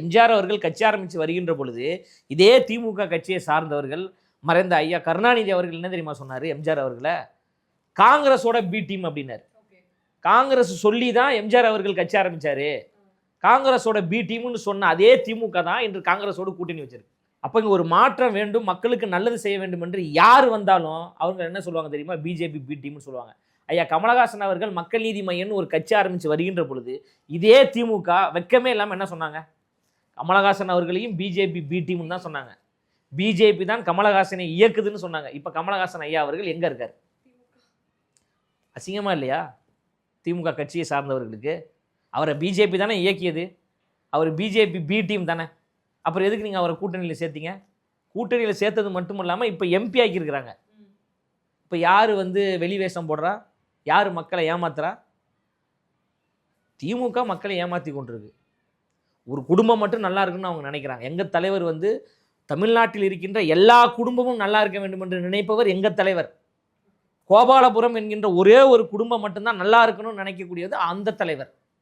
எம்ஜிஆர் அவர்கள் கட்சி ஆரம்பித்து வருகின்ற பொழுது இதே திமுக கட்சியை சார்ந்தவர்கள் மறைந்த ஐயா கருணாநிதி அவர்கள் என்ன தெரியுமா சொன்னார்? எம்ஜிஆர் அவர்களை காங்கிரஸோட பி டீம் அப்படின்னாரு. காங்கிரஸ் சொல்லி தான் எம்ஜிஆர் அவர்கள் கட்சி ஆரம்பித்தார். காங்கிரஸோட பி டீம்னு சொன்ன அதே திமுக தான் இன்று காங்கிரஸோடு கூட்டணி வச்சிருக்கு. அப்போ இங்கே ஒரு மாற்றம் வேண்டும், மக்களுக்கு நல்லது செய்ய வேண்டும் என்று யார் வந்தாலும் அவங்க என்ன சொல்லுவாங்க தெரியுமா? பிஜேபி பி டீம்னு சொல்லுவாங்க. ஐயா கமலஹாசன் அவர்கள் மக்கள் நீதி மையம்னு ஒரு கட்சி ஆரம்பித்து வருகின்ற பொழுது இதே திமுக வெக்கமே இல்லாமல் என்ன சொன்னாங்க? கமலஹாசன் அவர்களையும் பிஜேபி பி டீம்னு தான் சொன்னாங்க. பிஜேபி தான் கமலஹாசனை இயக்குதுன்னு சொன்னாங்க. இப்போ கமலஹாசன் ஐயா அவர்கள் எங்கே இருக்கார்? அசிங்கமா இல்லையா திமுக கட்சியை சார்ந்தவர்களுக்கு? அவரை பிஜேபி தானே இயக்கியது, அவர் பிஜேபி பி டீம் தானே. அப்புறம் எதுக்கு நீங்கள் அவரை கூட்டணியில் சேர்த்தீங்க? கூட்டணியில் சேர்த்தது மட்டும் இல்லாமல் இப்போ எம்பி ஆக்கியிருக்கிறாங்க. இப்போ யார் வெளிவேஷம் போடுறா? யார் மக்களை ஏமாத்துறா? திமுக மக்களை ஏமாற்றி கொண்டிருக்கு. ஒரு குடும்பம் மட்டும் நல்லா இருக்குன்னு அவங்க நினைக்கிறாங்க. எங்கள் தலைவர் தமிழ்நாட்டில் இருக்கின்ற எல்லா குடும்பமும் நல்லா இருக்க வேண்டும் என்று நினைப்பவர் எங்கள் தலைவர். கோபாலபுரம் என்கின்ற ஒரே ஒரு குடும்பம் மட்டும்தான் நல்லா இருக்கணும்னு நினைக்கக்கூடியது அந்த தலைவர்.